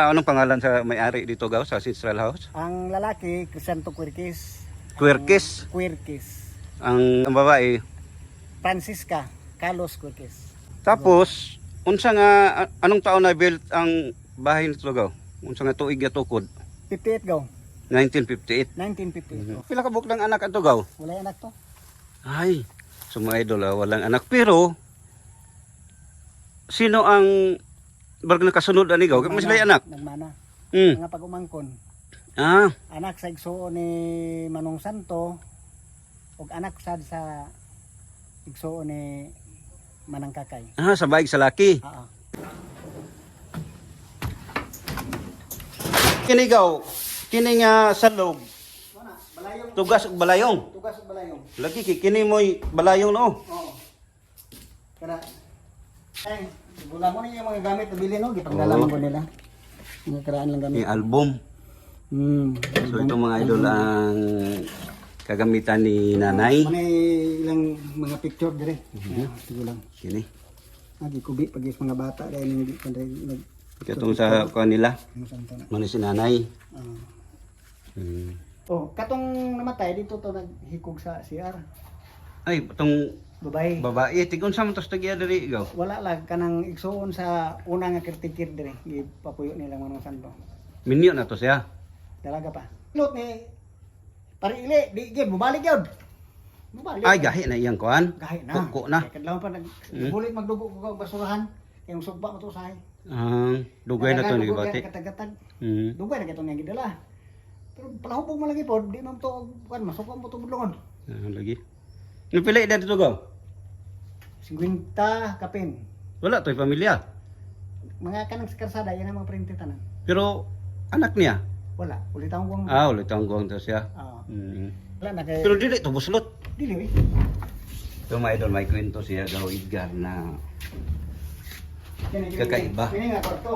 Anong pangalan sa may-ari dito, Gaw, sa Ancestral House? Ang lalaki, Crisanto Quirquez. Quirquez. Quirquez. Ang babae. Francisca Carlos Quirquez. Tapos, unsa nga, anong taon na built ang bahay nito, Gaw? Unsa nga tuig nga tukod? 58 gaw. 1958. 1958. Pila ka buklang anak ato, Gaw? Wala anak to. Ay, so mga idol, walang anak. Pero, sino ang barang nakasunod ani, Gaw? Mas sila anak? Nagmana. Hmm. Mga pag-umangkon. Ah, Anak sa igsuon ni Manong Santo ug anak sad sa igsuon ni Manang Kakay. sa baig sa laki. Oo. Kini, Gaw, kini nga salog, Wala, balayong. tugas ug balayong. Tugas ug balayong. Lagi kini mo'y balayong no. Oo. Kada ay, wala mo niya mga gamit na bilhin no, gipanggalaman ko nila. Mga karaan lang gamit. Ni album. So ito mga idol ang kagamitan ni nanay. Manay ilang mga picture dire. Sige lang. Kini. Kubi pag mga bata dahil hindi pa nag Katong sa kanila, Santo na. man si nanay. Ah. Hmm. Oh, katong namatay dito to naghikog sa CR. Ay, itong Babae. babae, tigon sa mga tagya diri, Gaw. Wala lang kanang igsuon sa una nga kirtikir dire, gipapuyo nila Manong Santo. Minyo na to siya. Talaga pa. Lot ni parili di gid bubalik yun. Bubalik. Ay, gahi na iyang kuan. Gahi na. Kuko na. Kaya kadlaw pa bulit magdugo ko basurahan. Kayong sugba mo to sahay. Dugay na to ni Gibati. Katag-katag. Hmm. Dugay na kitong nga gidala. Pero palahubog mo lagi po, di man to kan masukwa mo to budlongon. Lagi. Yung pila edad dito, Gaw? 50 kapin. Wala to'y pamilya. Mga kanang sa karsada yan ang mga printe tanan. Pero anak niya. Wala, ulit ang guwang. Ulit ang guwang to siya. Ah. Hmm. Wala na kay Pero dili to buslot. dili eh. So mga idol, may kwento siya, Gaw Edgar, na kakaiba. Kini nga kwarto.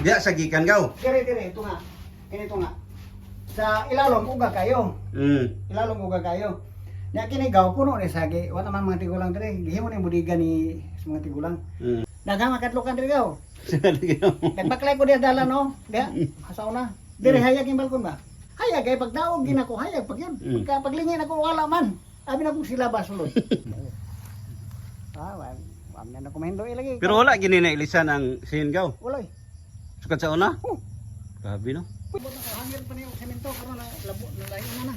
Diya sa gikan, Gaw. Dire ito nga. Kini ito nga. Sa ilalom uga kayo. Hmm. Ilalom uga kayo. Nya kini gaw puno ni sagi. Wa naman mga tigulang dire. Gihimo ni budiga ni sa mga tigulang. Hmm. Daghang makadlukan dire gaw. Nagbaklay ko diya dala no. Diya. Hasaw na. Dire hayag yung balkon ba? Hayag kay pagdaog ginako hayag pag yan. Pagka paglingin ako wala man. Abi na kong sila basulod. Wam na ko mahindo lagi. Pero wala gini na ilisan ang sin, Gaw. Wala. Sukat sa una? Oh. Grabe no. Hangir pa niyo semento karon na labo na lain na.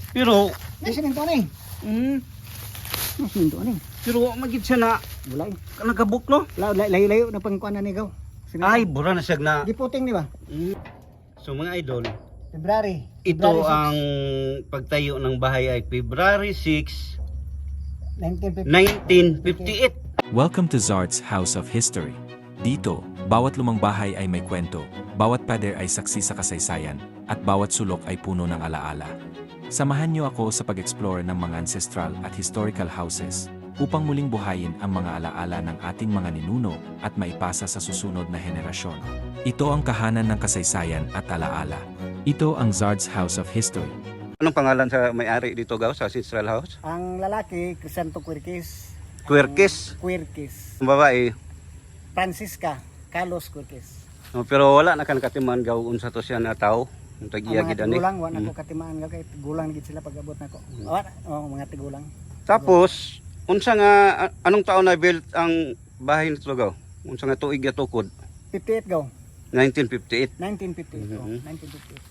Pero Ni semento ni. Ni semento ni. pero magid siya na Wala. nagabuk no. Layo-layo na pangkuan na ni gaw. Ay, bura na siya na. Giputing di ba? So mga idol, February. ito ang pagtayo ng bahay ay February 6, 1950. 1958. Welcome to Zard's House of History. Dito, bawat lumang bahay ay may kwento, bawat pader ay saksi sa kasaysayan, at bawat sulok ay puno ng alaala. Samahan niyo ako sa pag-explore ng mga ancestral at historical houses upang muling buhayin ang mga alaala ng ating mga ninuno at maipasa sa susunod na henerasyon. Ito ang kahanan ng kasaysayan at alaala. Ito ang Zard's House of History. Anong pangalan sa may-ari dito, Gaw, sa Ancestral House? Ang lalaki, Crisanto Quirquez. Quirquez. Quirquez. Ang babae. Francisca Carlos Quirquez. Pero wala na kan katiman, Gaw, unsa to siya na tao. Ang tagiya Ang gid mga ani. tigulang, wala ko katimaan nga kay gulang gid sila pag-abot nako. Mga tigulang. Tapos unsa nga anong taon na built ang bahay nito, Gaw? Unsa nga tuig nga tukod? 58 gaw. 1958. 1958. 1958.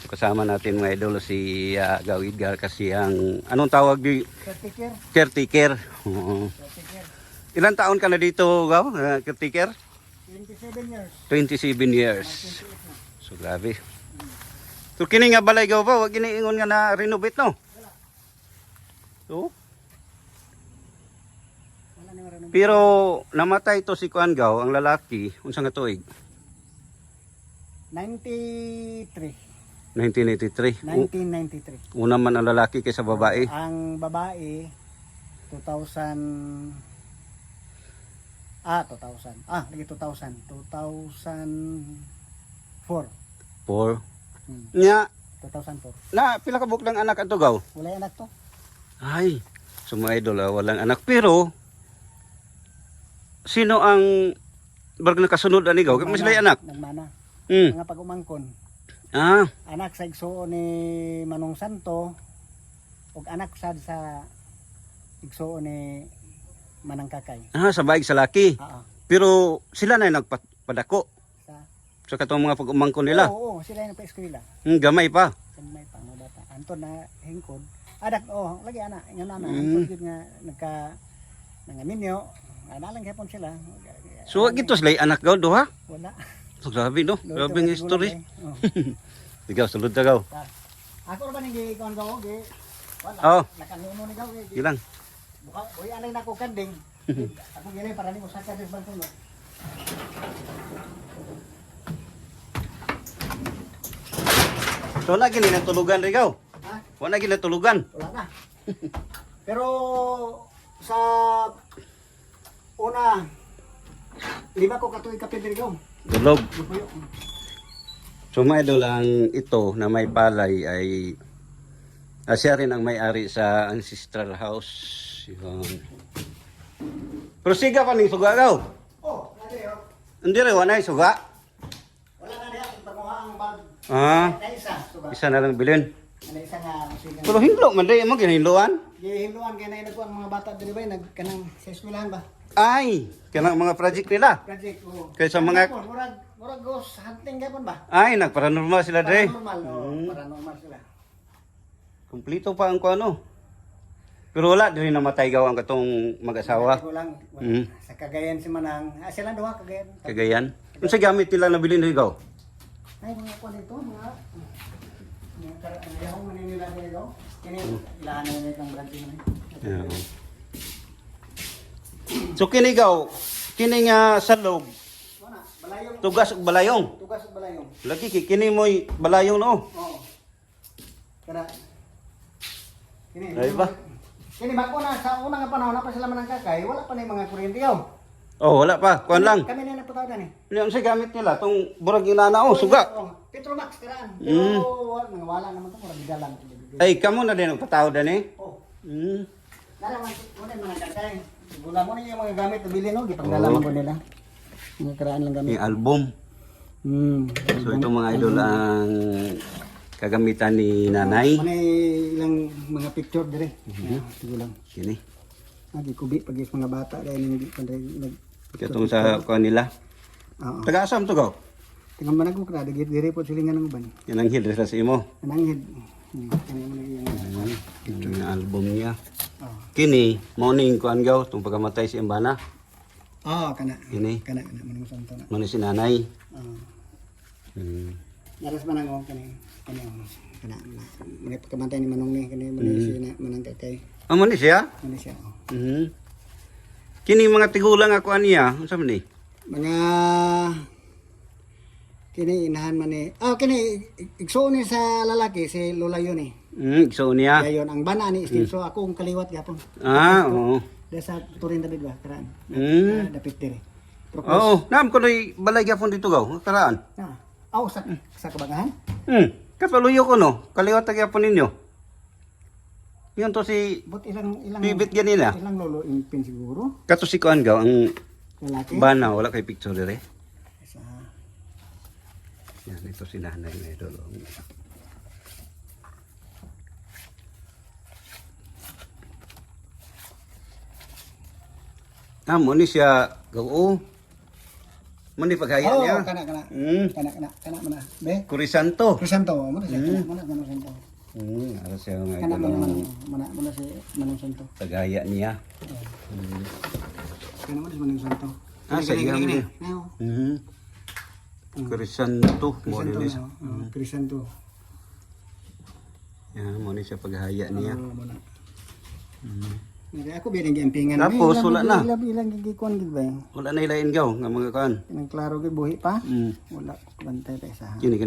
Kasama natin mga idol si Gaw Edgar kasi ang anong tawag di Caretaker. caretaker. Oo. Caretaker. Ilan taon ka na dito, Gaw? Caretaker? 27 years. 27 years. 28 na. So grabe. So kini nga balay, Gaw, ba wag giniingon nga na renovate no. So Wala na maraming. pero namatay to si Kuan, Gaw, ang lalaki unsa nga tuig? 93. 1983. 1993. Una man ang lalaki kaysa babae. Ang babae 2000 lagi 2000. 2004. 4. Hmm. Nya 2004. na pila ka buklang anak ato, Gaw? Wala anak to. Ay, so mga idol, walang anak. Pero sino ang barag nakasunod ani gaw. Kaya sila anak. Nagmana. Hmm. Mga pag-umangkon. Ah, Anak sa igsuon ni Manong Santo ug anak sad sa igsuon ni Manang Kakay. sa baig sa laki. Oo. Pero sila na yung nagpadako. Sa So katong mga pag-umangkon nila. Oo, sila yung pa-eskwela. Gamay pa. May pang mga bata. Anton na hingkod. Adak lagi ana, nga nana. Mm. Anton gid nga nangaminyo. Ana lang gyapon sila. So gito sila yung anak gaw duha. Wala. So grabe no. Grabe ang history. Oh. Ikaw sulod ta gaw. Ako ba ning gikon gaw gi? Wala. Oh. Nakanuno ni gaw gi. Ilang. Buka boy alay nako kanding. Ako gilay para nimo sakad sa bangko. So lagi nila tulugan rin gaw. Ha? Wala gila tulugan. Wala na. Pero sa una 5 ko katuig kapin diri gaw. Dulog. Bupuyo. So mga idol ang ito na may palay ay siya rin ang may-ari sa ancestral house. Yun. Prosiga pa ning suga gaw. Oh, nadi oh. Hindi rin wala yung suga. Wala na diha kung pakuha ang bag. Ah, Na isa, suba. isa na lang bilin. Na isa nga musigan. Pero hinlo man rin mo ginhinloan. Gihinluan kay na ang mga bata diri bay nagkanang sa eskwelahan ba? Ay, kanang mga project nila. Project oh. Kaysa mga- murag ghost hunting gyapon ba? Ay, nagparanormal sila dre. Paranormal, paranormal sila. Kumplito pa ang kuano. Pero wala din namatay gaw ang katong mag-asawa. Ko lang Mm. sa Cagayan si Manang. Sila duha Cagayan. Kagayan. Unsa gamit nila na bilin gaw? Ay mga kuan ito mga yung manila dito. Kini ilahan na nila ang branch na. Yeah. So kini gaw, kini nga salog, Wala, balayong. tugas ug balayong. Tugas ug balayong. Lagi kini mo'y balayong no. Oo. Kada. Kini. Ay ba? Kini bako na sa unang panahon na pa sila Manang Kakay, wala pa na yung mga kuryente yaw. Oh, wala pa. Kuan lang. Kami na naputaw na ni. Ano sa gamit nila tong burag inana oh, suga. Petromax karaan. Pero wala naman to murag bidalan. Ay, kamo na din ang patawad ani. Oh. Mm. Nalaman mo na Manang Kakay. Gula mo na yung mga gamit na bilhin no, gipangdalaman ko nila. Mga karaan lang gamit. Yung album. So ito mga idol ang kagamitan ni nanay. Manay ilang mga picture dire. Sige lang. Kini. Agi kubi pag is mga bata dahil hindi pa nag Katong sa kuan nila. Oo. Taga-asam to gaw. Tingnan man ako kada dire po silingan ng uban. Yan ang hidres sa imo. Ananghid. Kani mo na Yung album niya. Oh. Kini, morning kuan gaw tong pagkamatay si Embana. Oh, kana. Kini, Kana man mo santo na. mano si nanay. Oh. Hmm. Daras man ako kani. Kani kana. Mga pagkamantay ni Manong ni kani man si Manang Kakay. Amo ni siya? Kani siya. Oh. Kini mga tigulang ako aniya, unsa man ni? Mga kini inahan man ni. Kini igsuon ni sa lalaki si Lola yun eh. So niya. Dayon ang bana ni Steve so ako ang kaliwat gyapon. Oo. Dahil sa Turin David ba karaan. Dapit dire. Oo, naam ko noy balay gyapon dito gaw, karaan. Sa kabagahan? Kapaluyo ko no, kaliwat gyapon ninyo. Yun to si But ilang Bibit ganila. ilang lolo impin siguro. Kato si kuan gaw ang Lalaki. bana wala kay picture dire. Sa Yan ito si nanay na idol. Amo ni siya gaw. Mo ni paghaya niya. kana. Hmm. Kana man na. Be. Kurisanto. Krisanto mo na siya. Mana santo. Ara siya nga Kana idol. mana si Manong Santo. Paghaya niya. Kana man si Manong Santo. Sa iya mo. Kurisanto. Mo ni siya. Krisanto. Yan, mo ni siya paghaya niya. Muna. Ako bilang giampingan. Tapos, wala na. Ilang gigikuan gid ba? Wala na ilain gaw nga mga kuan. Nang klaro gid buhi pa. Mm. Wala bantay pa isa. Kini.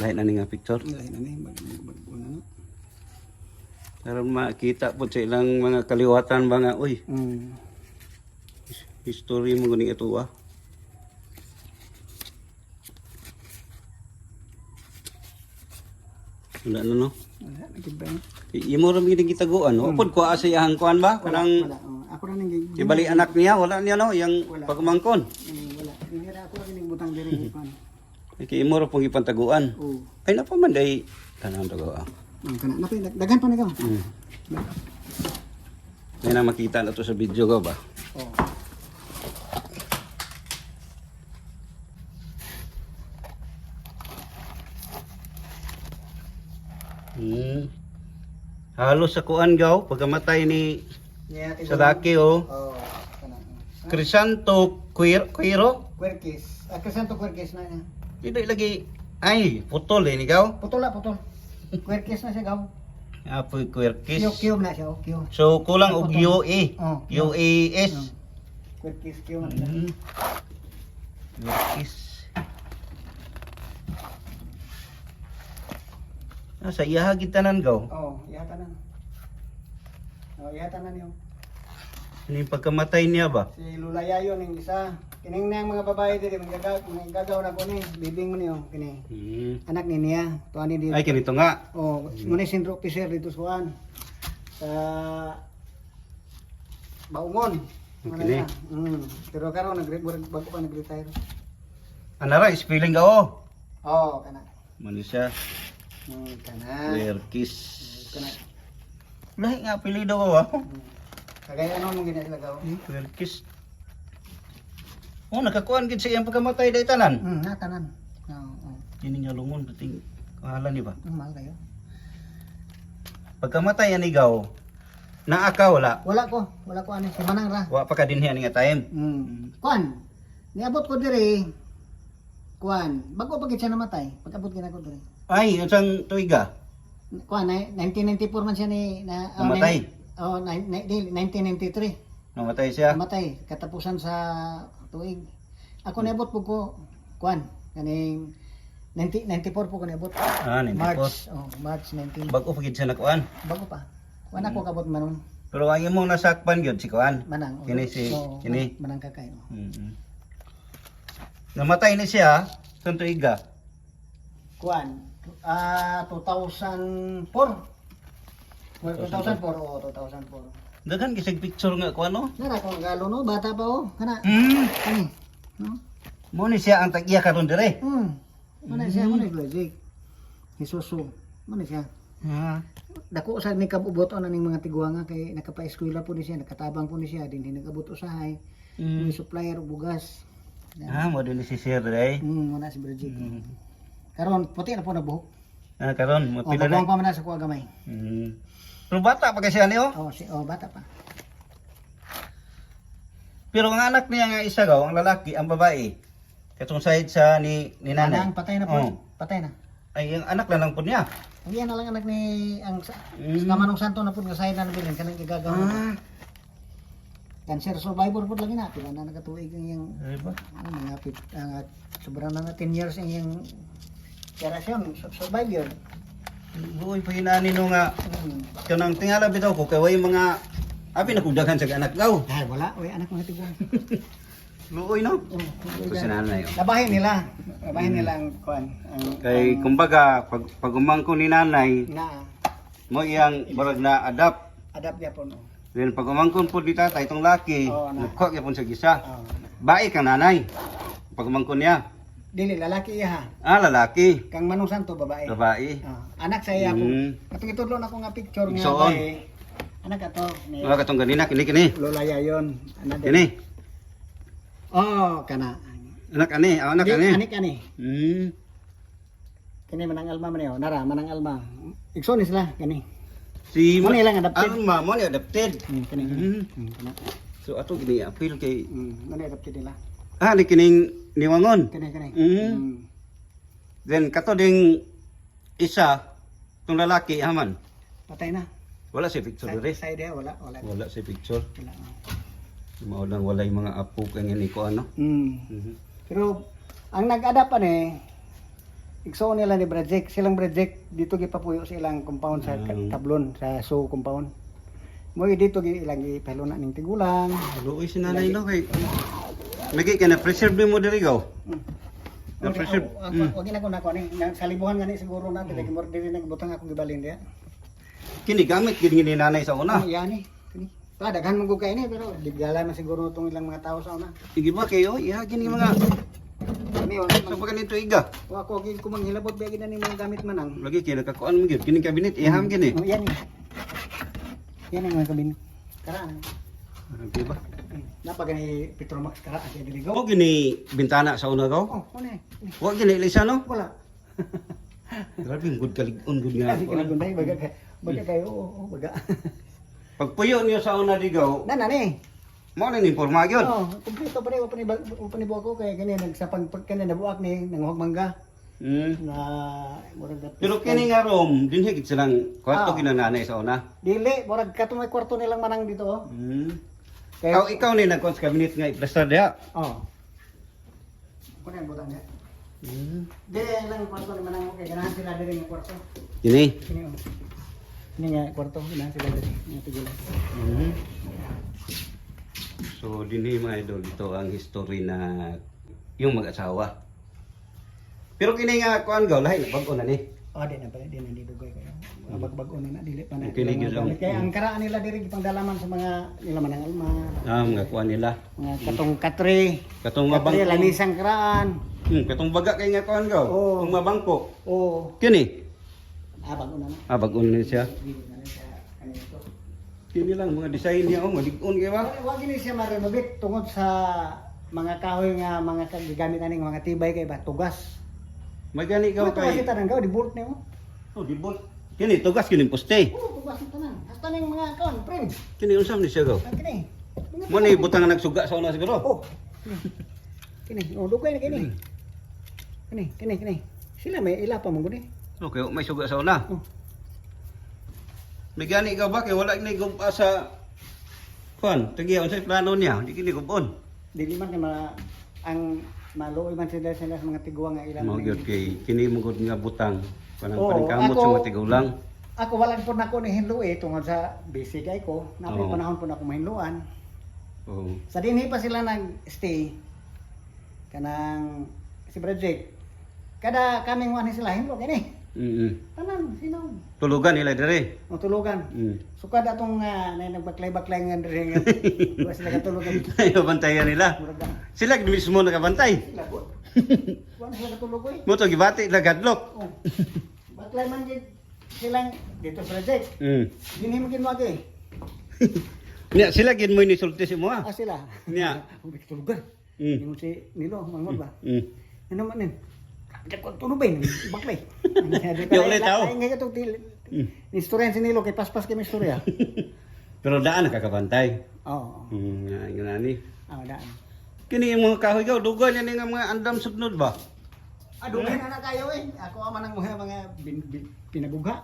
Lain na ni nga picture. Lain na ni bag ano. Para makita po sa ilang mga kaliwatan ba nga, uy, history mo guning ito ah. Wala na no? Wala, nagibay. Imo ra mi gitaguan, no? Upod ko asayahang kuan ba? Wala, Kanang wala. Ako na nang ibali anak niya, wala niya no, yang Wala. pagumangkon. Wala. Hindi na ako rin butang diri kan. Kay imo ra pong ipantaguan. Oo. Ay napaman day tanang tago. Kana napay daghan pa nagaw. May na makita na to sa video ko ba? Oh. Halos sa kuan gaw pagkamatay ni Yeah, sa laki oh. Oh, kana. Crisanto Quiro. Querkis. Krisanto Querkis na niya. Hindi lagi ay putol ni gaw. Putol. Querkis na siya gaw. Apoy Quirkis. Kiyom na siya, kiyom. So kulang og UA. Oh. UAS. Querkis kiyom na siya. Quirkis. Sa iya gitanan gaw. Oh, yatanan. Oh, yatanan yun. Ano yung pagkamatay niya ba? Si Lulayayon yung isa. Kining na mga babae dito, gagaw na ko ni, bibing mo niyo, kini. Anak ni niya, tuan ni dito. Ay kinito nga. Oh, muna sentro officer dito sa kuan. Sa Baungon. Okay. Pero karon bago pa nag-retire. Anara spelling gaw. Oh, kana. Mano siya? Kana. Quirkis. Kana. Lahi nga apelyido ko ah. Kagaya ano mong ginagawa gaw? Quirkis. Oh, nakakuan gid sa iyang pagkamatay day tanan. Natanan. Oo. Kini nga lungon pating kahalan ni ba? Mahal kayo. Pagkamatay ani gaw. Naa ka wala. Wala ko ani si Manang ra. Wa pa ka dinhi ani nga time. Kuan. Niabot ko diri. Kuan, bago pa gid siya namatay. Pag-abot gid ako diri. Ay, unsang tuiga? Kuan, 1994 man siya ni na Namatay? 1993. Namatay siya. Namatay katapusan sa tuig. Ako niabot po ko kuan, kaning 94 po ko niabot. Ah, 94. March 19. Bago pa gid siya nakuan. Bago pa. Kuan ako kabot manon. Pero ang imong nasakpan gyud si kuan. Manang. Kini si kini. Manang kakay. Namatay ni siya sa tuiga. Kuan, 2004. Well, 2004 o 2004. Daghan gisig picture nga kuan no. Nara ko galo no, bata pa o. Kana. Kani. No? Mo ni siya ang tag-iya karon dire. Mana siya mo ni Blazik. Hisuso. Mana siya. Dako sa ni kabubot on ning mga tiguanga kay nakapa-eskwela po ni siya, nakatabang po ni siya, din nagabot usahay. May supplier og bugas. Mo din si Sir dire. Muna si Blazik. Karon puti na po na buhok. Karon mo pila na. Pa man sa kuha gamay. Pero bata pa kasi ano? Bata pa. Pero ang anak niya nga isa gaw, ang lalaki, ang babae. Katong side sa ni nanay. Ang patay na po. Patay na. Ay, ang anak na lang po niya. Ang yan na lang anak ni ang sa Kamanong Santo na po nga side na bilin kanang igagaw. Cancer survivor po lagi na pila na nagatuig yung Ay ba? mga sobrang na 10 years yung operasyon survivor. Buoy pa hinani no nga. Kanang tingala bitaw ko kay way mga abi na kugdagan sa anak gaw. Ay wala, oy anak mga tiguan. Luoy no. Ito si nanay. Labahin nila ang kuan. Kay kumbaga pag umangko ni nanay Na mo iyang barag na adapt. adapt niya po no. Then pag umangkon po di tatay itong laki, nagkuha gyapon sa gisa. Bae kang nanay. Pag umangkon niya. Dili lalaki iya ha. Lalaki. Kang Manong Santo babae. Babae. Anak sa iya po. Katong itudlo na ko nga picture nga Igsoon. babae. Anak ato ni Mga katong ganina kini. Lola Yayon. Anak Kini. Kana. Anak ani, anak ani. Anik ani. Kini manang alma man yo. Nara manang alma. Igsoon ni sila kani. Si Mo nilang adapted. Alma mo ni adapted. Kani. Kana. So ato gini appeal kay Mo ni adapted nila. ni kining niwangon. Kani. Then kato ding isa tong lalaki haman. Patay na. Wala si picture dire. Sa idea wala. Wala si picture. Wala. Mao lang walay mga apo kay ngani ko ano. Pero ang nag-adapt pa ni igsoon nila ni Bradjek, silang Bradjek dito gipapuyo sa ilang compound sa Tablon sa Zoo compound. Mo dito gi ilang ipalo na ning tigulang. Luoy si nanay no kay lagi ka na preserve mo diri gaw. Na-preserve. Wag na ko na ko ni sa libuhan gani siguro na dili mo dili nagbutang ako gibalin diya. Kini gamit gid ni nanay sa una. Yan ni. Kini. Pa daghan mo gugay ni pero digala na siguro tong ilang mga tao sa una. Sige ba kayo? Iya gini mga Kami sa pag ganito iga. wa ko gid ko manghilabot ba gid ni mga gamit manang. Lagi kini nakakuan mo gid kini kabinet iham gini. Oh, yan ni. Yan ang mga kabin. Karaan. Di ba? Napagani Petromax kara kay dili go. O gini bintana sa una ko. Oh, ano eh. Wa gini lisa no? Wala. Grabe ang good kalig-on good nga. Kasi kinagunday baga kayo baga. Pagpuyo niyo sa una digaw, Nana ni. mo na ni porma gyud. Oh, kumpleto pa rin upani ko kay kani nagsapag kani nabuak ni nanguhag mangga na murag dat. Pero kini nga rom dinhi gid silang kwarto kinananay sa una. Dili murag katong may kwarto nilang manang dito oh. Kaya Ikaw ni nagkuan sa cabinet nga i-plaster diha. oh. Kuno ang butang niya. Dili lang kwarto ni manang kay ganahan sila diri nga kwarto. Kini. Kini oh. Ini nga kwarto ganahan sila diri nga tigilan. So dinhi mga idol ito ang history na yung mag-asawa. Pero kini nga kuan gaw lahi bag-o na ni. Oh, di na pala di na didugay kayo. Bag-bag na dili pa na. Kini gyud ang Kaya ang karaan nila diri gipangdalaman sa mga nila manang alma. mga kuan nila. Mga katong katre. Katong Katre mabangko. lanisang karaan. Katong baga kay nga kuan gaw. Oo. Kung mabangko. Oh, Kini. bag-o na. Bag-on ni siya. Dili na siya kanito. Kini lang mga design niya malig-on kay ba. Wa gini siya ma-renovate tungod sa mga kahoy nga mga gigamit aning mga tibay kay ba tugas. May gani Ikaw gaw kay. kita nang gaw di bolt nimo. Oh, di bol. Kini tugas kini poste. Oh, tugas ito na. Hasta ning mga kaon, friend. Kini unsam ni siya gaw. Ang kini. Mo ni butang nga nagsuga sa una siguro. Oh. Kini, oh dugay na kini. Kini. Sila may ila pa mo guni. Okay, may suga sa una. Oh. May gani ka ba kay wala ni gumpa sa kuan, tagiya unsay plano niya, di kini gubon. Dili man kay ang maluoy man sila sa mga tiguang nga ilang. Mo gyud kay kini mo gud nga butang kanang Oo, paningkamot ako- sa mga tigulang. Ako wala po na ko ni hinluoy tungod sa busy kay ko. Napay Oo. panahon po na ako mahinluan. Oh. Sa dinhi pa sila nag-stay kanang si Bradjake. Kada kaming wani sila hinlo kini. Tanan sino? Tulugan nila dire. O tulugan. Sukad atong nagbaklay-baklay nga diri nga. Wa sila katulugan. Ayo bantayan nila. Murag Sila gid mismo nakabantay. sila ko. Wa sila katulog oy. Mo to gibati na gadlok. Oh. Baklay man gid silang dito sa Bradjake. Dinhi mo ginwagi. Nya sila gid mo ni sulti si mo ah. Sila. Nya. Ubi tulugan. Ni mo si Nilo mangod ba? Mm. Ano man nin? Kapag ko tulubay, baklay. Yung ulit tao. Ay, nga itong istorya si Nilo, kay paspas kay may istorya. Pero daan nakakabantay. Oo. Nga nani. Daan. Kini yung mga kahoy gaw dugan yan nga mga andam sudnod ba? Dugay na kayo eh. Ako aman ang mga pinagugha.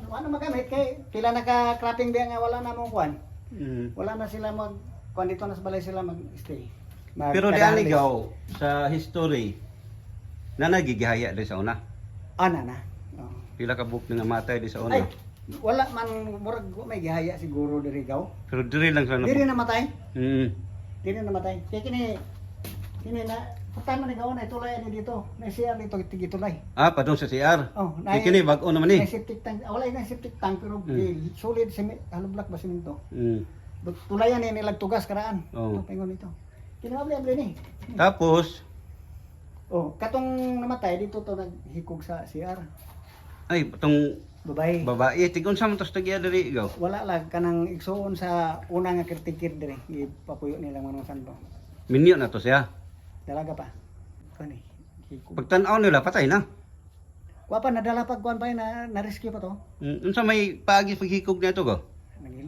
Ano magamit kay pila naka-cropping diya nga wala na mong kwan. Wala na sila kwan dito na sa balay sila mag-stay. Pero di ani gaw sa history na nagigihaya di sa una. Na. Oo. Pila ka book nga matay di sa una. Ay, wala man murag may gihaya siguro diri gaw. Pero diri lang sa Diri namatay. Mm. Dili namatay. Kaya kini na putay man ni gawa na itulay ani dito. Na siya dito tigitulay. Padung sa CR. Oh, Kini bag-o naman ni. na septic tank. Wala na septic tank pero solid halong block ba simento. Tulayan ni nilag tugas karaan. Oh. Ito pingon ito. Kinabli ni. Tapos Oh, katong namatay dito to naghikog sa CR. ay patong Babae. babae tigon sa man tos tagiya diri gaw. Wala lang kanang igsuon sa una nga kirtikir dire. Gipapuyo nilang manong santo. Minyo na to siya. Dalaga pa. Kani. Hikog. Pagtan-aw nila patay na. Wa pa nadala pag kuan pa na rescue pa to. Unsa may paagi paghikog na to gaw?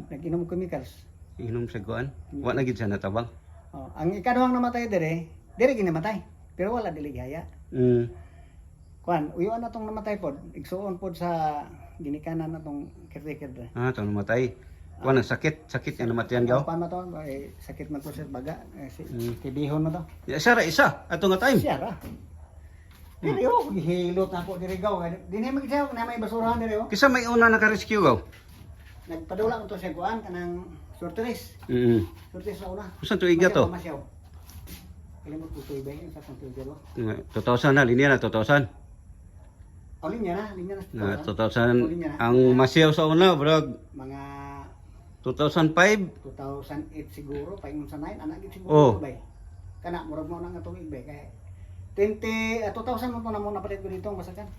Nag-inom chemicals. Inom sa kuan. Wa na gid siya natabang. Oh, ang ikaduhang namatay dire ginamatay. Pero wala dili gihaya. Kuan, uyon na tong namatay pod, igsuon pod sa ginikanan na tong caretaker dire. To namatay. Kuan ang sakit nga namatayan gaw. Paano to? Sakit man to sa baga, si tibihon na to. Isa ra isa ato nga time. Siya ra. Dili oh, gihilot na ako dire gaw. Dinhi magsiya na may basurahan dire oh. Kisa may una naka-rescue gaw. Nagpadula ko to sa kuan kanang sorteres. Sorteres sa una. Usan to iga to? Masyaw. kalimot ko tuloy ba sa kung tuloy. 2,000 na, linya na 2,000. O linya na Na 2,000. 2,000 ang masiyaw sa una, bro. Mga 2005. 2008 siguro, paingon sa 9, anak gid Oh. siguro bay. Kana murag mo nang atong ibay kay 2000 mo to na mo napalit ko dito ang basakan.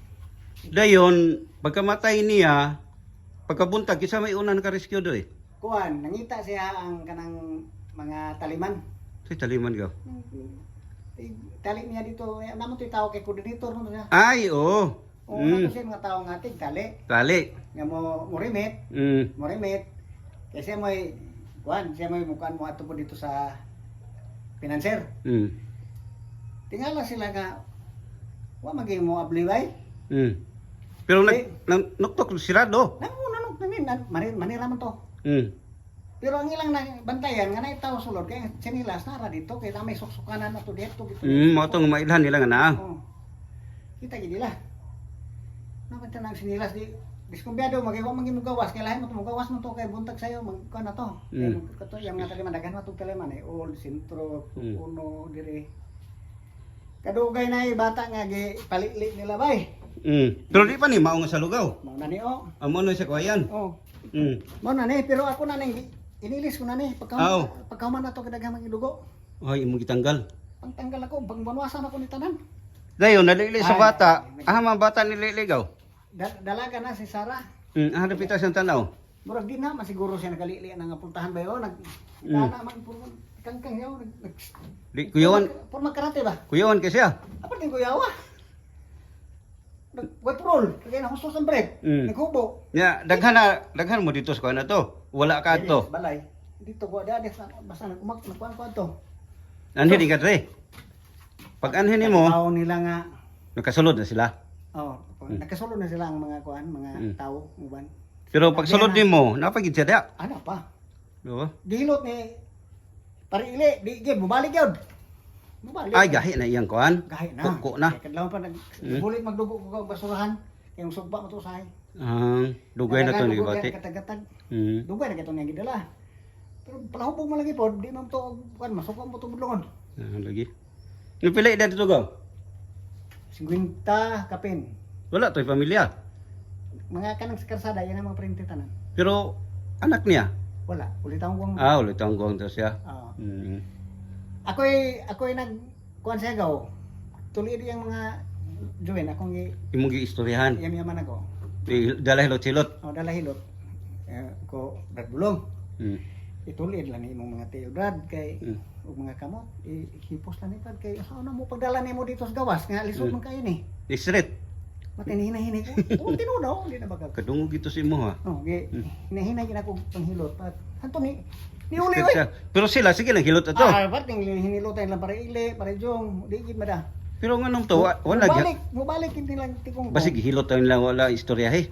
Dayon, pagkamatay niya, pagkabuntag, kisa may una naka-rescue do eh. Kuan, nangita siya ang kanang mga taliman. Say taliman ka. Tali niya dito, namo to tao kay coordinator mo siya. Ay, oo. O ano siya mga tao nga tig tali Tali. nga mo remit, Mm. mo remit. Kasi may kuan, siya may mukaan mo ato po dito sa financer. Mm. Tingala sila nga wa maging mo abliway. Mm. Pero nuktok sirado. Nangunanok manira man to. Mm. Pero ang ilang bantayan nga naitaw sulod kay sinilas nara dito kay may suksukanan ato dito dito. Mao tong mailhan nila nga naa. Oh. Kita gid nila. Napata nang sinilas di diskumpiyado magiwa magimugawas kay lahi mo mugawas mo to kay buntag sayo magkuan na to. Kay kato yang nga taliman daghan matug taliman eh old sentro uno diri. Kadugay na bata nga gi palili nila bay. Pero di pa ni mao nga sa lugaw. Mao na ni o. Amo na sa kuwayan. Oh. Mm. Mao na ni pero ako na ning inilis ko na ni pagkahuman na to kadaghang magidugo. Ay, imo gitanggal. Pangtanggal ako pangbanwasan ako ni tanan. Dayon nalili sa bata. Mga bata nililigaw. Dalaga na si Sarah. Hanap ita sa tanaw. Murag di na masiguro siya nagalili nga puntahan ba yo nagdana man puro kangkang yo Di kuyawan, puro magkarate ba? kuyawan kasi siya. Apa ting kuyawa? Nagwatrol, kaya na husto sa break. Naghubo. Ya, daghan mo dito sa kuan na to. Wala ka to. Balay. Dito ko ada basta nagkuan ko to. Anhin di ka tre. Pag anhin mo, Tao nila nga nakasulod na sila. nakasulod na sila ang mga kuan, mga tao uban. Pero pag sulod nimo, napagid siya dia. Ano pa? Oo. Dihilot ni Parili, di gid mubalik yun. Mubalik. Ay gahi na iyang kuan. Gahi na. Kuko na. Kaya kadlaw pa bulit magdugo ko kag basurahan. Kaya yung sugba mo to sahay. Dugay na to ni bati. Katag-katag. Mm. Dugay na katong nang gidala. Pero palahubog mo lagi po, di man to kuan masuko mo to budlongon. Lagi. Ni pila edad to gaw? 50 kapin. Wala to'y pamilya. Mga kanang sa karsada yan ang mga printed tanan. Pero anak niya. Wala, ulit ang guwang. Ulit ang gong to siya. Mm. Ako'y nag kuan sa gaw. Tuloy yung mga join akong Imong giistoryahan. yaman ako. Dala hilot-hilot. Dala hilot. Ko nagbulong. Mm. Itulid lang imong mga tail brad kay ug mga kamot ihipos lang ni brad kay ano mo pagdala nimo dito sa gawas nga lisod man kayo ni. Street. Matinihina-hina ko. Tinudaw, di na bagag. Kadungog ito si mo ha. Hinahina gina ko panghilot. Hanto ni uli oy. Pero sila sige lang hilot ato. Ba't yung hinilotan lang para ile, para jong, di gid mada. Pero nganong to wala gyud. Mubalik hindi lang tikong. Basig hilot tayo nila wala istoryahe.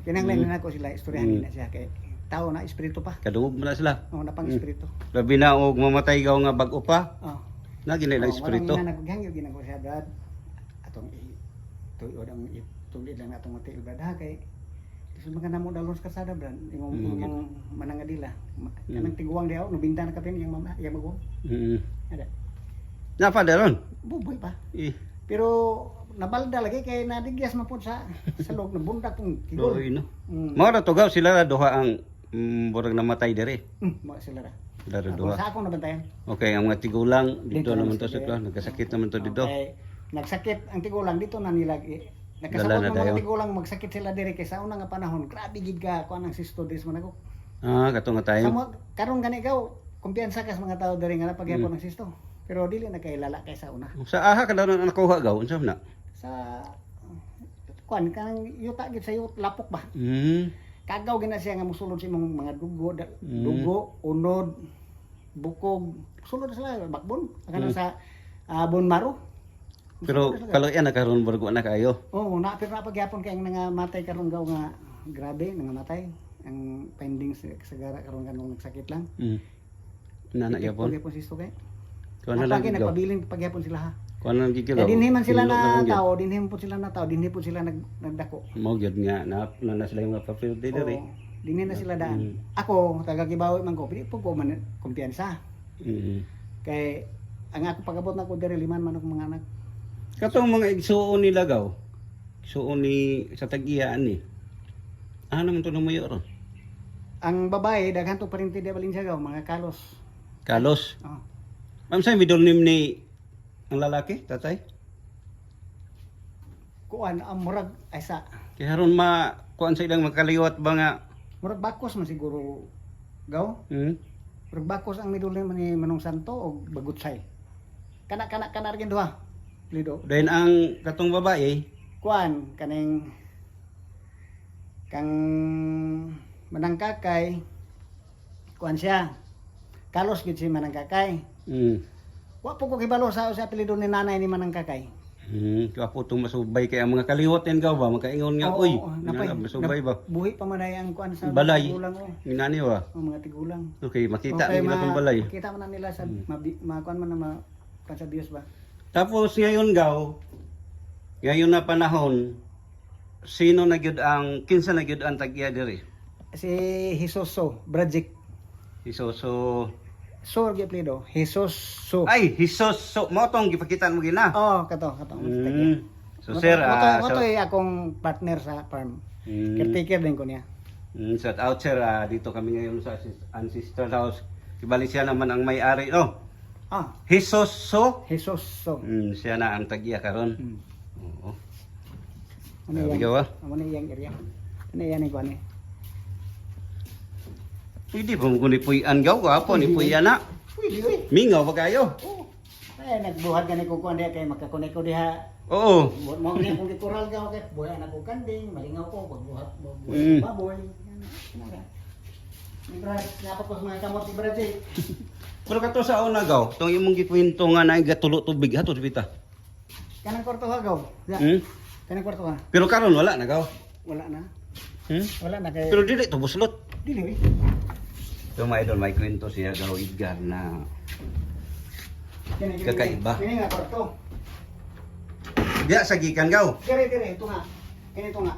Kinanglan na ko sila istoryahan na siya kay tao na espiritu pa. Kadungog mo na sila. Napang espiritu. Labi na og mamatay gaw nga bag-o pa. Na ginay lang espiritu. Wala naghangyo ginagawa siya brad. Atong tuod ang tulid lang atong mati brad ha kay so mga namo dalon sa kasada brad imong manangadila kanang tiguang diaw no binta na kapin yang mama yang magwo ada Na pa daron. buboy pa pero nabalda lagi kay nadigyas man pud sa loob ng bundak kung tigol no. Mao ra to gaw sila ra duha ang burag namatay diri. mo sila ra Dara duha. sa akong nabantayan Okay, ang mga tigulang dito naman to sa to. Nagkasakit naman to dito. Nagsakit ang tigulang dito na nila nakasabot ng mga tigulang magsakit sila diri kay sa una nga panahon grabe gid ka kuan ang sistodis man ako Kato nga tayo. karon gani gaw kumpiyansa ka sa mga tao diri nga napagyapon ng sisto pero dili na kay lala kay sa una Sa aha ka daw na nakuha gaw unsa na? sa kuan kanang yuta gid sa yut lapok ba kagaw gina siya nga mosulod sa imong mga dugo unod bukog sulod sila bakbon kanang sa bon maro. Pero kaloyan na karon bargo na kayo. Na pero napagyapon kay ang nangamatay karon gaw nga grabe nangamatay ang findings sa gara karon kanong nagsakit lang. Nana gyapon. Gyapon sisto kay. Kuan na lang gaw. Nagpabiling pagyapon sila ha. Kuan na gigilaw. Dinhi man sila na tao, dinhi po sila na tao, dinhi po sila nagdako. Mao gyud nga na sila yung papel diri. Dinhi na sila daan. Ako taga Kibawi man ko, pili po ko man kumpiyansa. Kay ang ako pagabot na ko diri liman man akong mga anak. Katong mga igsuon ni Lagaw. Igsuon ni sa tag-iyaan ni. Ano naman to nang mayor? Ang babae daghan to parinti di Balinsagaw, mga kalos. Carlos. Oh. Ma'am say middle name ni ang lalaki, tatay? Kuan ang murag ay sa Kaya haron kuan sa ilang magkaliwat ba nga? murag bakos man siguro gaw. Hmm? Murag bakos ang middle name ni Manong Santo o Bagutsay. Kana rin duha. Lido. Then ang katong babae, Kuan kaning kang manangkakay kuan siya. Kalos gid si manangkakay. Wa po ko kibalo sa apelyido ni nanay ni manangkakay. Kapo itong masubay kaya ang mga kaliwat yan gaw ba? Magkaingon nga, uy, masubay ba? Buhi pa man ay ang kuan sa Balay. tigulang o. Minani ba? Mga tigulang. Okay, makita Okay, nila itong balay. Makita man na nila sa kuan man na kuan sa Dios ba. Tapos ngayon gaw, ngayon na panahon, sino na gyud ang, kinsa na gyud ang tag-iya diri? Si Hisoso, Bradjik. Isoso. So gyud apelyido, Hisoso. Ay, Hisos. So, mo tong gipakita mo gina. Oh, kato. So sir, Moto akong partner sa farm. Caretaker din ko niya. Shout out sir, dito kami ngayon sa Ancestral House. Ibalik siya naman ang may-ari, no? Ah, Hisoso. Hisoso. Siya na ang tag-iya karon. Oo. Ano Sabi yan? ka ba? Ano yung area? Ano yan ko ani? Pwede ba mo ni puyan gaw po ni puyan na. Pwede oy. Mingaw ba kayo? Oh. Ay nagbuhat gani ko kuan diha kay makakonect ko diha. Oo. Mo ni kung gikural gaw kay buhay na ko kanding, malingaw ko pagbuhat baboy. Ibras, napapos mga kamot si Brazil. Pero kato sa una gaw, tong imong gikwento nga na gatulo tubig hato bita. Kanang kwarto ha gaw. Kanang kwarto ha. Pero karon wala na gaw. Wala na. Hmm? Wala na kay Pero dili to buslot. dili oy. So mga idol, may kwento siya gaw Edgar na Kakaiba. Kini nga kwarto. diya sa gikan gaw. Dire ito nga. Kini ito nga.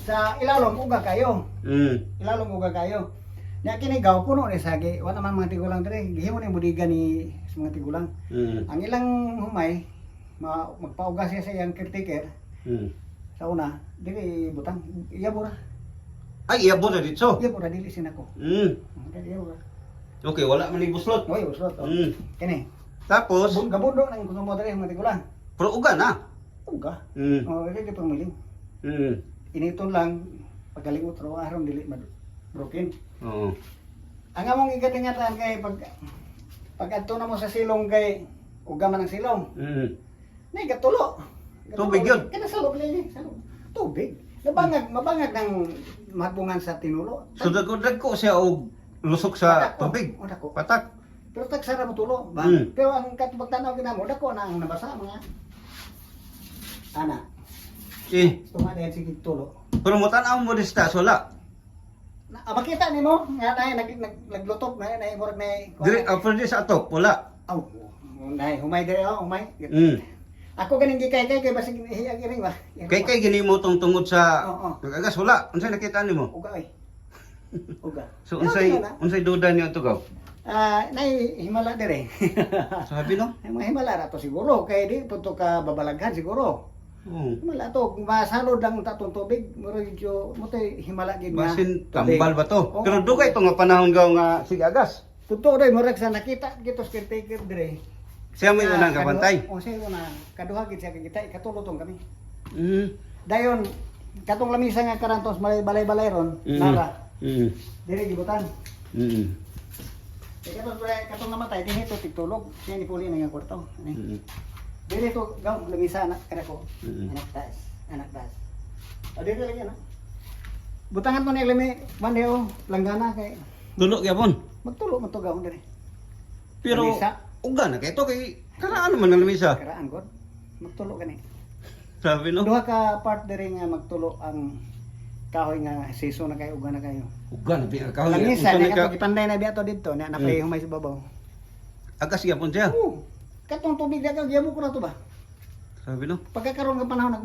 Sa ilalom uga kayo. Ilalom uga kayo. Nya kini gaw puno ni sagi. Wa naman mga tigulang dire. Gihimo ni budiga ni sa mga tigulang. Ang ilang humay magpauga siya sa iyang caretaker. Sa una, dili butang. Iya bura. Ay, iyabo na dito. Iya bura dili sinako. Iya bura. Okay, wala man ni buslot. Oy, usot. Kini. Tapos, Gabundo nang kuno dire mga tigulang. pero uga na. Uga. Mm. Oh, dili pamiling. Initon lang pagalingot raw aron dili broken. Oo. Ang among igatingatan kay pag adto na mo sa silong kay uga man ang silong. Nay gatulo. Tubig yun? Kana sa loob ni, sa loob. Tubig. Mabangag ng matbungan sa tinulo. So dagdag ko siya og lusok sa tubig. O dako. Patak. Pero tagsara mo tulo. Ba? Pero ang katubag-tanaw ginamo dako na ang nabasa mga ana. Tumayan sige tulo. Pero mo tan-aw mo dista wala. Makita nimo nga nay naglutop na nay murag nay. Dire after this atok wala. Aw. Nay humay dire humay. Ako ganing gikay-kay kay basig hiyag iring ba. Kay gini mo tong tungod sa Oo. nagagas wala. Unsay nakita nimo? Uga ay. Uga. So unsay duda niyo to gaw? Nay himala dire. Sabi no? Ay mga himala ra to siguro kay di punto ka babalaghan siguro. Oo. Himala to masalod ang tatong tubig murag yo mo tay himala gid nga. Basin tubig. tambal ba to? Oo. Pero dugay to nga panahon gaw nga sige agas. Totoo day murag sa nakita gitos caretaker dire. Siya may unang kabantay. O siya una kaduha gid siya kita ikatulotong kami. Mm. Dayon katong lamisa nga karantos balay-balay ron nara. Dire gibutan. Katong namatay dinhi to tigtulog siya ni puli na nga kwarto. Dire to gaw lamisa na kada ko. Anak taas. O dire lagi na. Butangan to ni lami bandeo langgana kay Tulog yapon. magtulo man to gaw dire. Pero Lamisa. uga na kay to kay karaan naman ang lamisa. Karaan god. Magtulo gani. Sabi no? Duha ka part dire nga magtulo ang kahoy nga season na kayo uga na kayo. Uga na biya ka. Lamisa na kato gipanday na biya to didto na napay humay sa babaw. Agas yapon siya. Oo. Katong tubig daw gyamo ko na to ba. Sabi no? Pagkakaroon ng panahon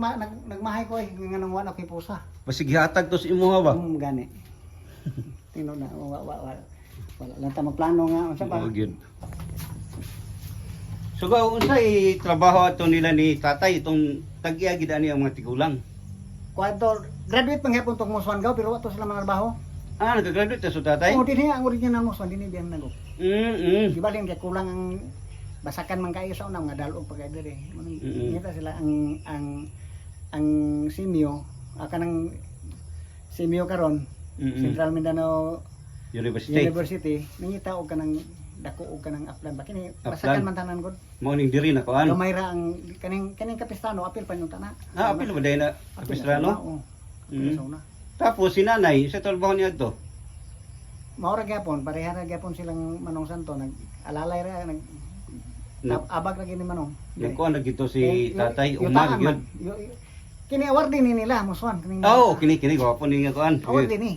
nagmahay ko nga nang wala kay pusa. Basig hatag to sa imuha ba? Gani. Tingnan na wala lang ta magplano nga unsa ba. Oo gyud. So unsay trabaho ato nila ni tatay itong tag-iya gid ani ang mga tigulang. Kwadto graduate man gyapon tong Muswan gaw pero wato sila mga trabaho. Ah, nagagraduate ta so tatay? Oh, dinhi ang original Muswan dinhi biyang nagok. Mm. Di ba rin kay kulang ang basakan man kayo sa una nga dalog pagay dire. Mm-mm. Ngita sila ang simyo kanang simyo karon Central Mindanao University nangita og kanang dako og kanang aplan ba kini basakan man tanan gud. Mao ning diri na kuan. Gamay ra ang kaning kapistano apil pa yung tana. Ah, apil ba day na kapistrano? Oo. Apil sa una. Tapos si nanay sa trabaho niya to. Mao ra gyapon pareha ra gyapon silang Manong Santo nag-alalay ra abag ra gini Manong. Nagkuan na gito si tatay Yung umag taan yun. man. Kini award din nila Muswan kaning. Oo, kini gwapo ni nga kuan. Award din ni.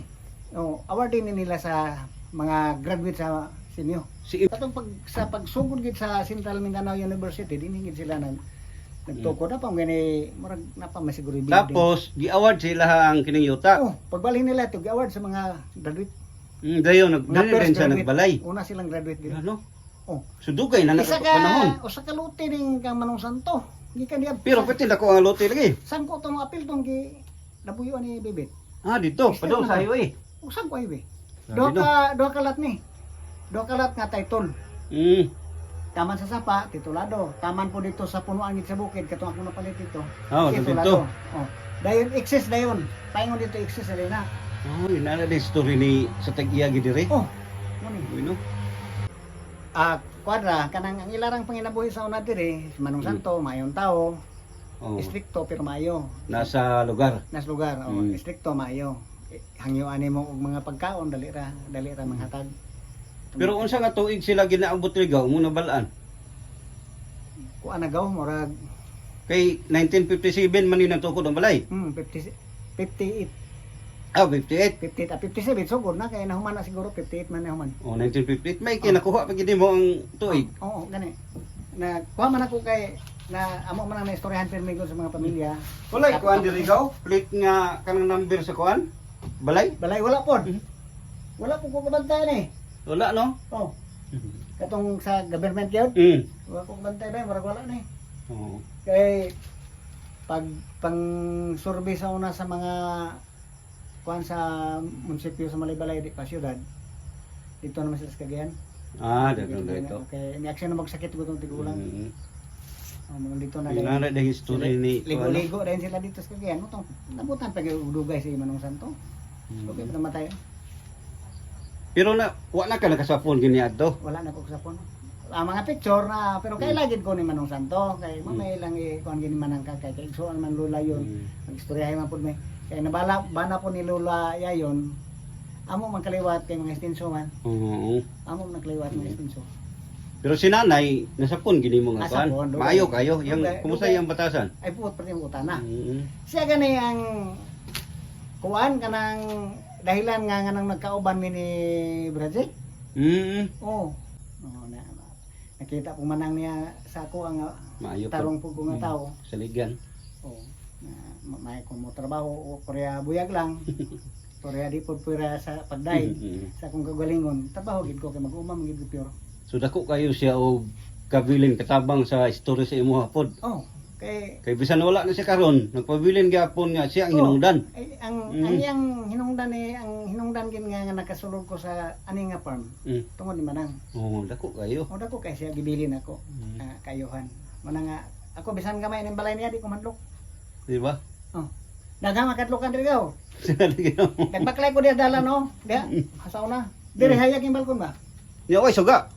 Oh, award din nila sa mga graduate sa Sinyo. Si Katong sa pagsugod gid sa Central Mindanao University dinhi gid sila nagtukod na pang gani murag napa masiguro building. tapos gi-award sila ang kining yuta. Oh, pagbalik nila to gi-award sa mga graduate. Dayon Mga nagdali first din sa graduate. nagbalay. Una silang graduate din. Ano? Oh. So dugay na Isa panahon. ka usa ka lote ning kang Manong Santo. Gikan diya. Pero pati dako ang lote lagi. sangko tong apil tong gi nabuyo ni Bibit. Ah, dito, Isa padung naman. sa highway. Usan ko ibe. Sabi Duha ka lat ni. Duha ka lat nga title. Taman sa Sapa, titulado. Taman po dito sa punuan gid sa bukid katong ako napalit dito. Oh, dito. Oh. Dayon excess dayon. Paingon dito excess ali na. Oh, ina na di story ni sa tag-iya gid dire. Oh. Muni. Ano? Kwadra kanang ang ilarang panginabuhi sa una dire, si Manong Santo, mayong tao, Oh, istrikto pero mayo. nasa lugar. Nas lugar, Mm. istrikto mayo. Hangyo ani mo og mga pagkaon dali ra manghatag. Pero unsa nga tuig sila ginaabot ligaw mo nabalaan? Kuan nagaw murag Kay 1957 man ni natukod ang balay. 58 Ah, 58. 57 sugod na kay nahuman na siguro 58 man nahuman. Oh, 1958 may kinakuha pa gid mo ang tuig. Oo, gani. Na kuha man ako kay na amo man ang istoryahan permigo sa mga pamilya. Walay kuan diri gaw, plate nga kanang number sa kuan? Balay? Balay wala pod. Wala po ko kabantay ni. Wala no? Oh. Katong sa government yun, Mm. wala ko kabantay ba, murag wala ni. Oh. Kay pang survey sa una sa mga kuan sa munisipyo sa Malaybalay di pa syudad. Dito naman sila sa Cagayan. Ah, dito. Okay, ni aksyon na magsakit ko tong tigulang. Mm. Mga dito na Ina na di history ni kuan. ligo-ligo dahil sila dito sa Cagayan. Mo tong nabutan pa gyud dugay si Manong Santo. Okay pa naman tayo. Pero na wala ka nakasapon gini adto. Wala na ko sa phone. Mga picture na pero kay lagid ko ni Manong Santo kay mamay lang kuan gini manang kay igsoon man lula yon. Magistoryahay man pud may kay nabala bana po ni Lola Yayon. Amo man kaliwat kay mga istinso man. Oo. Amo man kaliwat mga istinso. Pero si nanay nasapon gini mo nga kuan. Nasapon, dugay. Maayo kayo, yang Dugay, kumusta dugay. yang batasan? Ay puot pa yung utana. Mm. Siya gani ang kuan kanang dahilan nga nang nagkauban mi ni Bradley. Mm. Oo. Oh, nakita ko manang niya sa ako ang Maayo tarong po nga tao. saligan. Oo. May kung mo trabaho o Korea buyag lang. Korea di po pura sa pagday. Sa akong kagalingon, trabaho gid ko kay mag-umam gid ko pure. So dako kayo siya og kabilin katabang sa istorya sa imo hapon. Oh, kay Kay bisan wala na siya karon, nagpabilin gyapon nga siya ang hinungdan. ay, ang iyang hinungdan ang hinungdan gid nga nakasulod ko sa ani nga farm. Mm. Tungod ni manang. Oh, dako kayo. O dako kay siya gibilin ako. Kayuhan. Mana nga ako bisan gamay ning balay niya di ko madlok. Di ba? Oh. Daghang makadlokan diri gaw. Saligan mo. Nagbaklay ko diya dala no. Diya. Hasaw na. Diri hayag yung balkon ba? Ya oy suga.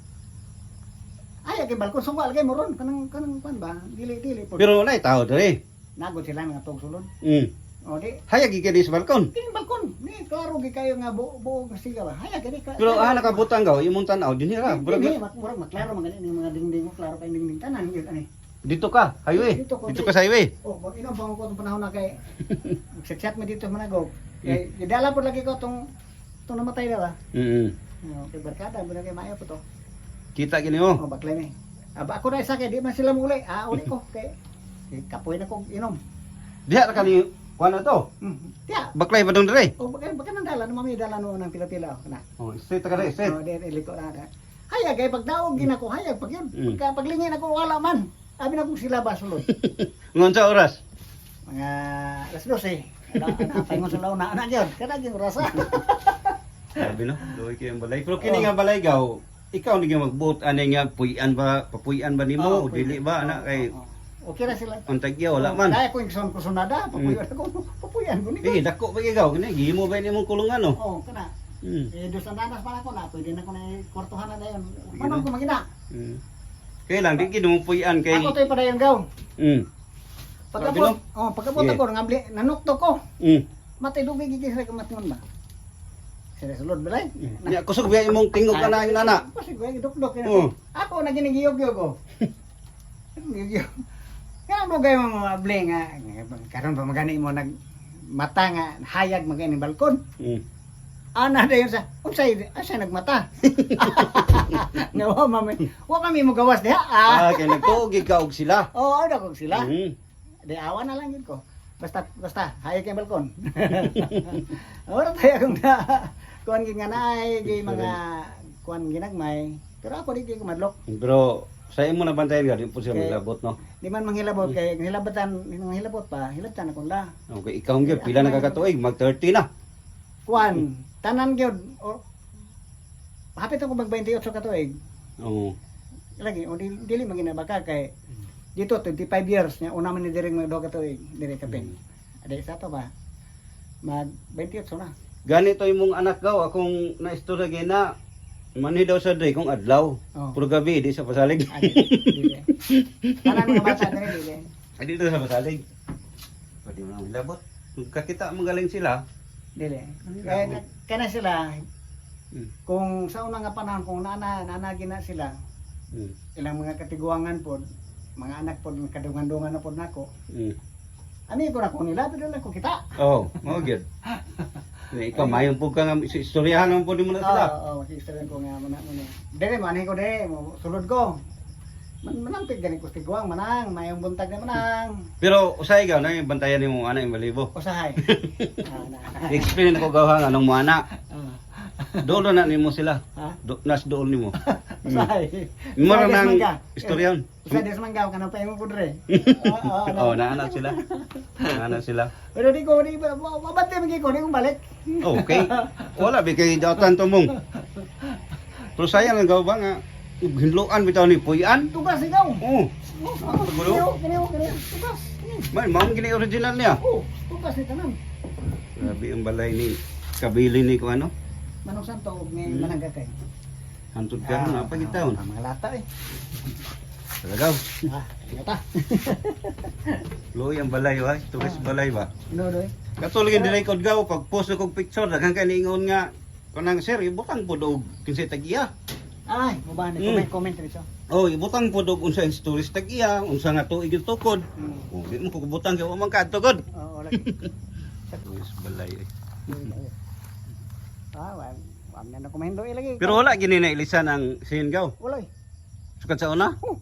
Hayag yung balkon sugal kay moron kanang kuan ba? Dili po. Pero wala tao dere. Nagod sila nga tog sulod. O di Hayag ikay sa balkon. kini balkon. Ni klaro gi kayo nga buo nga siga ba. Hayag gani ka. Pero nakabutang gaw imong tan-aw dinhi ra. Dili murag maklaro man gani mga dingding mo klaro kay dingding tanan gyud ani. Dito ka, highway. Dito ko, Dito ka sa highway. Oh, inom pa ko itong panahon na kay chat mo dito managog. Kay gidala po lagi ko tong namatay na ba? Okay, barkada mo na kay maayo po to. Kita gini mo. Oh, baklay ni. Aba ako na isa kay di man sila muli. Uli ko kay kapoy na ko inom. Diha ra kani kuan na to. Tiya. Baklay pa dong dire. Oh, baka nang dala no mami dala no nang pila-pila na. Oh, straight ka dire, straight. Oh, di liko na. Hayag kay pagdaog ginako hayag pag yun. Pagka paglingin ako wala man. Abi na kong sila ba sulod. Ngon sa oras? Mga alas 12. Ana paingon sa launa ana gyud. Kada gyud rasa. Sabi no, luoy kayo ang balay. Pero kini nga balay gaw, ikaw ni nga magbuot ani nga puy-an ba, papuy-an ba nimo o dili ba ana kay Okay ra sila. Ontagya wala man. Dahil ko yung kusunada, papuyan ako, papuyan ko ni. Sige, dako ba ikaw kini gihimo ba nimong kulungan no? Oo, kana. Mm. Dos ang danas pa ako na, pwede na ko na kwartuhan na dayon. Manong ko magina. Mm. Kaya lang, di kinong puy-an kay... Ako to'y padayon gaw. Mm. Pagkabot, pagkabot Yeah. ako, ngabli, nanukto ko. Mm. Matay dugay gigis ka matngon ba? Sila sulod balay. Ya, kusog biya imong tingog ka na yung nana. Kasi ko duk-duk Oo. ako na ginigiyog-yog ko. Giyog. Kaya mo gay mo mabli nga karon pa magani mo nag mata nga hayag magani balkon. Mm. Ana dayon sa unsay asa nagmata. Nawa mami. Wa kami mo gawas diha. Kay nagtuog ikaw og sila. Oo, ada ko sila. Mm. Di awa na lang yun ko. Basta hayag kay balkon. Ora tayo kung na kuan gid nga naay gay mga kuan ginagmay. Pero ako di ko madlok. Pero sa imo na bantayan ka, di po siya Okay. maglabot no. Di man manghilabot kay manghilabot pa, hilabtan akong la. Okay, ikaw ang gyud pila na kakatuig, mag 30 na. Kuan, tanan gyud hapit ako mag 28 ka tuig. Oo. Lagi o dili maginabaka kay dito 25 years nya una man ni diri mga duha ka tuig diri kapin. Ade sa to ba? Mag 28 na. Ganito imong anak gaw akong naistorya gina. Mani daw sa day kung adlaw. Oh. Puro gabi di sa pasalig. Ade. Dili. Tanan mga bata diri dili. Ay dito sa pasalig. Pwede mo nang ilabot. Kung kakita mo galing sila. Dili. Kaya kana sila Mm. kung sa una nga panahon kung nana gina sila Mm. ilang mga katiguangan pod mga anak pod kadungan-dungan na pod nako. Mm. Ani ko na ko nila pero lang ko kita. Oh, mo gyud. Ikaw mayon pug ka nga istoryahan mo pud mo na sila. Oo, historian ko nga mana mo ni. Dere manay ko dere, mo sulod ko. Manampig gani ko tiguang manang, mayong buntag na manang. Pero usay gaw na yung bantayan nimo ana yung balibo. Usahay. Explain ko gaw nga anong mo ana. Doon na nimo sila. Ha? Nas doon nimo. Usahay. Mura nang istoryan. Usahay des manggaw kana pa imong pudre. Oh, naana sila. Naana sila. Pero di ko di mabante magi ko di ko balik. Okay. Wala bi kay datan to mong. Pero sayang ang gaw ba nga hinluan bitaw ni puy-an. Tugas ikaw. Oh. Pagulo. Kaniyo. Tugas. Man, mao gini original niya. Oh, tugas ni tanan. Grabe ang balay ni kabili ni ko ano. Manong santo og ngay mananggakay. Hantod ka na pa gitaon. Mga lata eh. Talagaw. Lata. Luoy ang balay wa, turis balay ba. Nodoy. Katulog yung direkod gaw pag post kog picture daghang kaningon nga kanang sir ibutang pud og kinsa tag-iya. Ay, mabana comment dito. Oh, ibutang pud og unsa ang stories tag-iya, unsa nga tuig yung tukod. Hmm. Oh, di mo ko butang kay wa man ka tukod. Oo, lagi. Turis balay. Wag na dokumento lagi. Pero wala gini na ilisan ang singaw. Walay. Sukad sa una? Oh.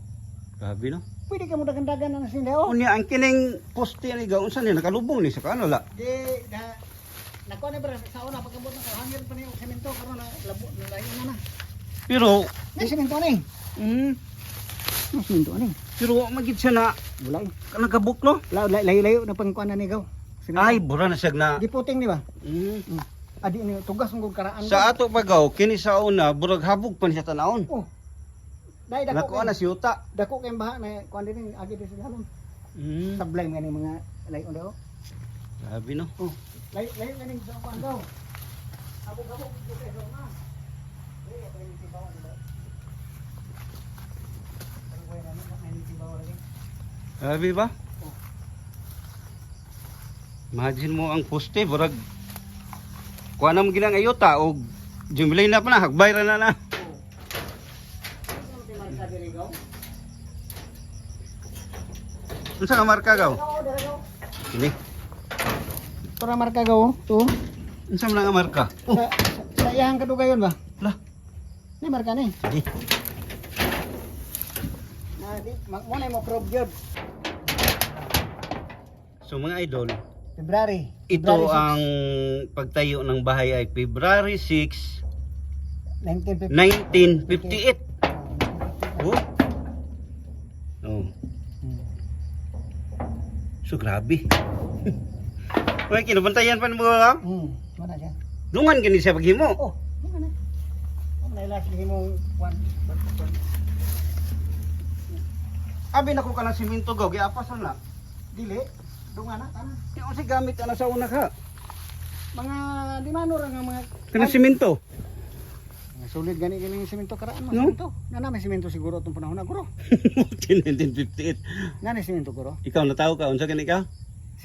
Grabe no. Pwede ka mo dagan-dagan na sindao. Unya ang kining poste ni gaw unsa ni nakalubong ni sa kano la. Di na nako na sa una pagabot na hangin pa ni og semento karon na labo na layo na. Pero Ni semento ani. Ni semento ani. pero wa magid siya na Walay. kanang kabuklo. Layo-layo na pangkuan ni gaw. Ay, bura na siya na. Giputing di ba? Adi ni tugas ng karaan. Sa ato pagaw kini sa una burag habog pa ni sa tanawon. Oh. Dai dako. Nakuha na si Uta. Dako kay baha na kuan din agi din sa halon. Sublime nga ni mga layo daw. Grabe no. Oh. Layo nga ni sa kuan daw. Abo-abo dito kay na. Dili pa ni tibaw daw. Ang way na ni tibaw lagi. Grabe ba? Imagine mo ang poste burag kuha na mo ginang ayota o jumilay na pa na hagbay ra na. Unsa nga marka gaw? Ini. Para marka gaw to. Unsa man nga marka? Sa iyang kadugayon ba? Lah, Ni marka ni. di. Na di mo na mo probe gyud. So mga idol, February. ito ang pagtayo ng bahay ay February 6, 1950. 1958. Oh. Oh. So grabe. May kinabantayan pa mo lang. Mana siya? Dungan gani siya paghimo. Oh, mana na? Nailas lagi mong kwan. Abi na ko kanang simento gaw giapasan na. Dili. Dunga na kana. Yung si gamit ana sa una ka. Mga di mano ra nga mga Kanang simento. mga solid gani gani simento karaan mga No? simento. Na may simento siguro tong panahon na guro. 1958. Na simento guro. Ikaw natawo ka unsa gani ka?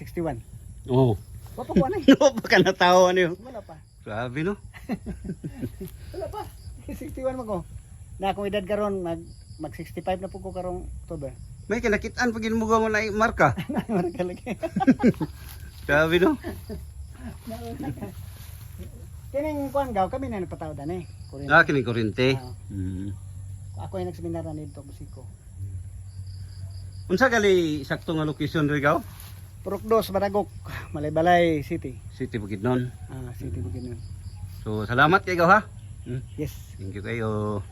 61. Oo. Wa pa ko anay. No, baka natawo ano yun. Wala pa. Grabe no. Wala pa. 61 man ko. Na akong edad karon mag 65 na po ko karong October. May kinakitaan pag mo na marka. Marka lagi. Grabe no. Kining kuan gaw kami na napatawad ani. Kuryente. Ah, kining kurente. Ah. Ako ay nagseminara nito Busiko. Unsa gali sakto nga location ri gaw? Purok 2 Baragok, Malaybalay City. City Bukidnon. City Bukidnon. So salamat kay gaw ha. Yes. Thank you kayo.